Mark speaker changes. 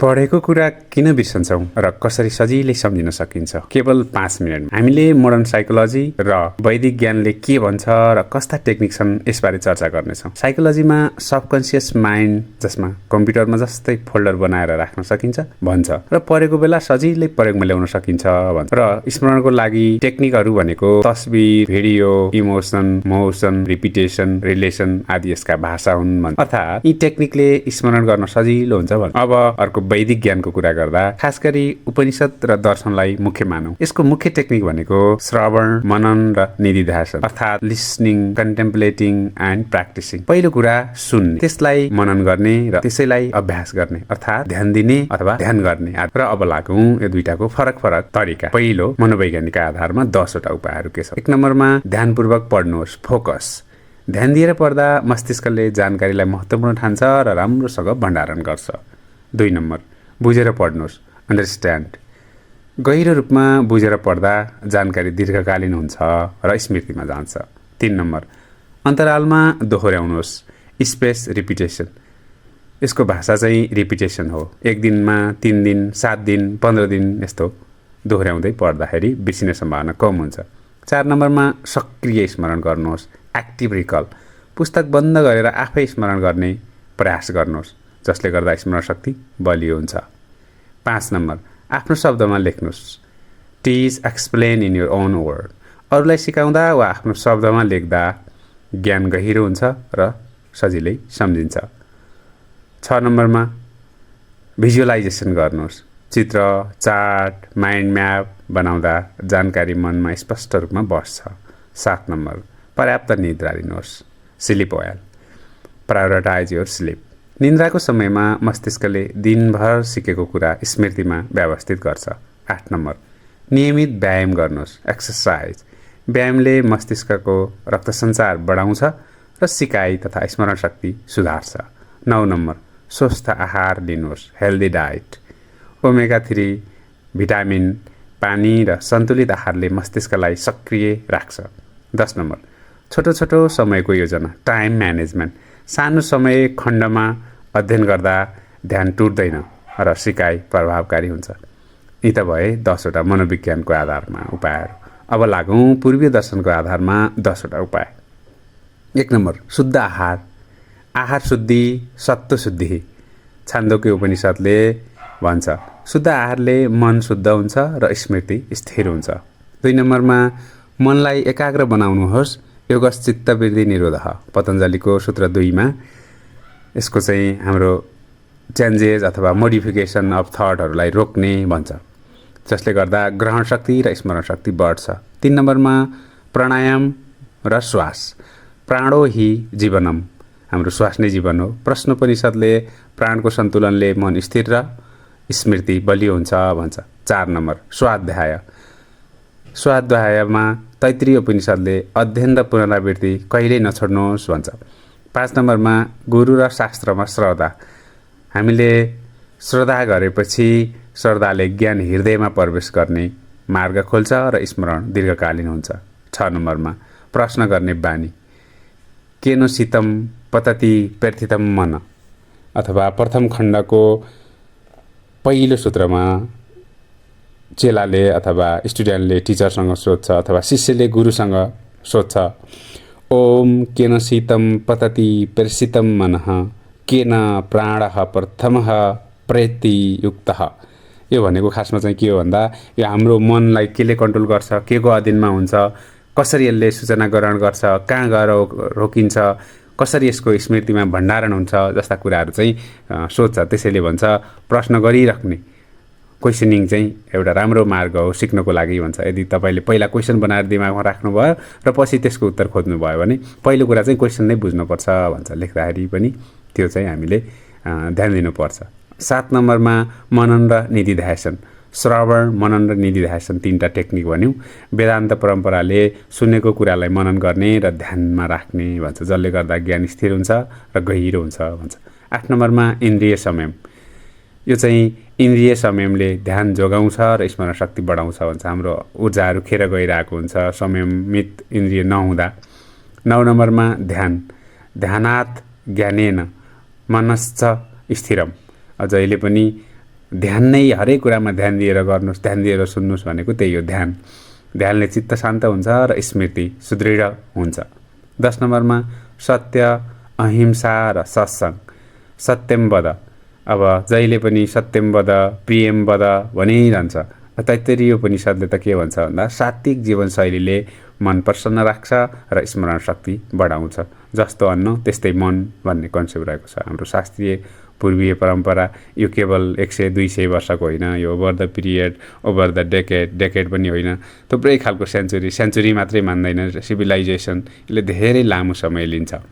Speaker 1: पढेको कुरा किन बिर्सन्छौँ र कसरी सजिलै सम्झिन सकिन्छ? केवल 5 मिनेटमा हामीले मोडर्न साइकोलोजी र वैदिक ज्ञानले के भन्छ र कस्ता टेक्निक छन् यसबारे चर्चा गर्नेछौँ। साइकोलोजीमा सबकन्सियस माइन्ड, जसमा कम्प्युटरमा जस्तै फोल्डर बनाएर राख्न सकिन्छ भन्छ र पढेको बेला सजिलै प्रयोगमा ल्याउन सकिन्छ भन्छ। र स्मरणको लागि टेक्निकहरू भनेको तस्बिर, video, emotion, motion, repetition, relation आदि यसका भाषा हुन् भन्छ। अर्थात् यी टेक्निकले स्मरण गर्न सजिलो हुन्छ भन्छ। अब अर्को वैदिक ज्ञानको कुरा गर्दा खास गरी उपनिषद र दर्शनलाई मुख्य मानौँ। यसको मुख्य टेक्निक भनेको श्रवण, मनन र निधिध्यासन, अर्थात् लिसनिङ, कन्टेम्पलेटिङ एन्ड प्र्याक्टिसिङ। पहिलो कुरा सुन्ने, त्यसलाई मनन गर्ने र त्यसैलाई अभ्यास गर्ने, अर्थात् ध्यान दिने अथवा ध्यान गर्ने। र अब लागौँ यो दुईटाको फरक फरक तरिका। पहिलो, मनोवैज्ञानिक आधारमा 10 वटा उपायहरू के छ। 1 नम्बरमा ध्यानपूर्वक पढ्नुहोस्, फोकस। ध्यान दिएर पढ्दा मस्तिष्कले जानकारीलाई महत्त्वपूर्ण ठान्छ र राम्रोसँग भण्डारण गर्छ। 2 नम्बर, बुझेर पढ्नुहोस्, अन्डरस्ट्यान्ड। गहिरो रूपमा बुझेर पढ्दा जानकारी दीर्घकालीन हुन्छ र स्मृतिमा जान्छ। 3 नम्बर, अन्तरालमा दोहोऱ्याउनुहोस्, स्पेस रिपिटेसन। यसको भाषा चाहिँ रिपिटेसन हो। 1 दिनमा 3 दिन, 7 दिन, 15 दिन यस्तो दोहोऱ्याउँदै पढ्दाखेरि बिर्सिने सम्भावना कम हुन्छ। 4 नम्बरमा सक्रिय स्मरण गर्नुहोस्, एक्टिभ रिकल। पुस्तक बन्द गरेर आफै स्मरण गर्ने प्रयास गर्नुहोस्, जसले गर्दा स्मरण शक्ति बलियो हुन्छ। 5 नम्बर, आफ्नो शब्दमा लेख्नुहोस्, teach explain in your own word. अरूलाई सिकाउँदा वा आफ्नो शब्दमा लेख्दा ज्ञान गहिरो हुन्छ र सजिलै सम्झिन्छ। 6 नम्बरमा भिजुअलाइजेसन गर्नुहोस्, चित्र, चार्ट, माइन्ड म्याप बनाउँदा जानकारी मनमा स्पष्ट रूपमा बस्छ। 7 नम्बर, पर्याप्त निद्रा लिनुहोस्, sleep well, prioritize your sleep. निन्द्राको समयमा मस्तिष्कले दिनभर सिकेको कुरा स्मृतिमा व्यवस्थित गर्छ। 8 नम्बर, नियमित व्यायाम गर्नुहोस्, एक्सर्साइज। व्यायामले मस्तिष्कको रक्तसञ्चार बढाउँछ र सिकाइ तथा स्मरण शक्ति सुधार्छ। 9 नम्बर, स्वस्थ आहार लिनुहोस्, हेल्दी डाइट। ओमेगा 3, भिटामिन, पानी र सन्तुलित आहारले मस्तिष्कलाई सक्रिय राख्छ। 10 नम्बर, छोटो छोटो समयको योजना, टाइम म्यानेजमेन्ट। सानो समय खण्डमा अध्ययन गर्दा ध्यान टुट्दैन र सिकाइ प्रभावकारी हुन्छ। यी त भए 10 वटा मनोविज्ञानको आधारमा उपायहरू। अब लागौँ पूर्वीय दर्शनको आधारमा 10 वटा उपाय। 1 नम्बर, शुद्ध आहार। आहार शुद्धि, सत्व शुद्धि। छान्दोग्य उपनिषदले भन्छ शुद्ध आहारले मन शुद्ध हुन्छ र स्मृति स्थिर हुन्छ। 2 नम्बरमा मनलाई एकाग्र बनाउनुहोस्, योगश्चित्तवृत्ति निरोधः। पतञ्जलिको सूत्र 2 मा यसको चाहिँ हाम्रो चेन्जेस अथवा मोडिफिकेसन अफ थटहरूलाई रोक्ने भन्छ, जसले गर्दा ग्रहण शक्ति र स्मरण शक्ति बढ्छ। 3 नम्बरमा प्राणायाम र श्वास। प्राणो हि जीवनम, हाम्रो श्वास नै जीवन हो। प्रश्नोपनिषदले प्राणको सन्तुलनले मन स्थिर र स्मृति बलियो हुन्छ भन्छ। 4 नम्बर, स्वाध्याय। स्वाध्यायमा तैत्तिरीय उपनिषदले अध्ययन र पुनरावृत्ति कहिल्यै नछोड्नुहोस् भन्छ। 5 नम्बरमा गुरु र शास्त्रमा श्रद्धा। हामीले श्रद्धा गरेपछि श्रद्धाले ज्ञान हृदयमा प्रवेश गर्ने मार्ग खोल्छ र स्मरण दीर्घकालीन हुन्छ। 6 नम्बरमा प्रश्न गर्ने बानी। केनो शीतम पतति प्रथितम मन, अथवा प्रथम खण्डको पहिलो सूत्रमा चेलाले अथवा स्टुडेन्टले टिचरसँग सोध्छ अथवा शिष्यले गुरुसँग सोध्छ, ओम केन शीतम पतति प्रसितम मनः केन प्राणः प्रथमः प्रेति युक्तः। यो भनेको खासमा चाहिँ के हो भन्दा यो हाम्रो मनलाई केले कन्ट्रोल गर्छ, के को अधीनमा हुन्छ, कसरी यसले सूचना ग्रहण गर्छ, कहाँ गएर रोकिन्छ, कसरी यसको स्मृतिमा भण्डारण हुन्छ जस्ता कुराहरू चाहिँ सोध्छ। त्यसैले भन्छ प्रश्न गरिराख्ने, क्वेसनिङ चाहिँ एउटा राम्रो मार्ग हो सिक्नको लागि भन्छ। यदि तपाईँले पहिला क्वेसन बनाएर दिमागमा राख्नुभयो र पछि त्यसको उत्तर खोज्नुभयो भने पहिलो कुरा चाहिँ क्वेसन नै बुझ्नुपर्छ भन्छ। लेख्दाखेरि पनि त्यो चाहिँ हामीले ध्यान दिनुपर्छ। 7 नम्बरमा मनन र निधिध्यासन। श्रवण, मनन र निधिध्यासन 3टा टेक्निक भन्यौँ। वेदान्त परम्पराले सुनेको कुरालाई मनन गर्ने र ध्यानमा राख्ने भन्छ, जसले गर्दा ज्ञान स्थिर हुन्छ र गहिरो हुन्छ भन्छ। 8 नम्बरमा इन्द्रिय संयम। यो चाहिँ इन्द्रिय संयमले ध्यान जोगाउँछ र स्मरण शक्ति बढाउँछ भन्छ। हाम्रो ऊर्जाहरू खेर गइरहेको हुन्छ संयमित इन्द्रिय नहुँदा। 9 नम्बरमा ध्यान। ध्यानात् ज्ञानेन मनश्च स्थिरम। जहिले पनि ध्यान नै हरेक कुरामा ध्यान दिएर गर्नुहोस्, ध्यान दिएर सुन्नुहोस् भनेको त्यही हो ध्यान। ध्यानले चित्त शान्त हुन्छ र स्मृति सुदृढ हुन्छ। 10 नम्बरमा सत्य, अहिंसा र सत्संग। सत्यम वद, अब जहिले पनि सत्यम वद, प्रियम वद भनिरहन्छ। तैत्तिरीय उपनिषद्ले त के भन्छ भन्दा सात्विक जीवनशैलीले मन प्रसन्न राख्छ र स्मरण शक्ति बढाउँछ। जस्तो अन्न त्यस्तै मन भन्ने कन्सेप्ट रहेको छ हाम्रो शास्त्रीय पूर्वीय परम्परा। यो केवल 100-200 वर्षको होइन, यो over the period, over the decade पनि होइन, थुप्रै खालको सेन्चुरी मात्रै मान्दैन सिभिलाइजेसन, यसले धेरै लामो समय लिन्छ।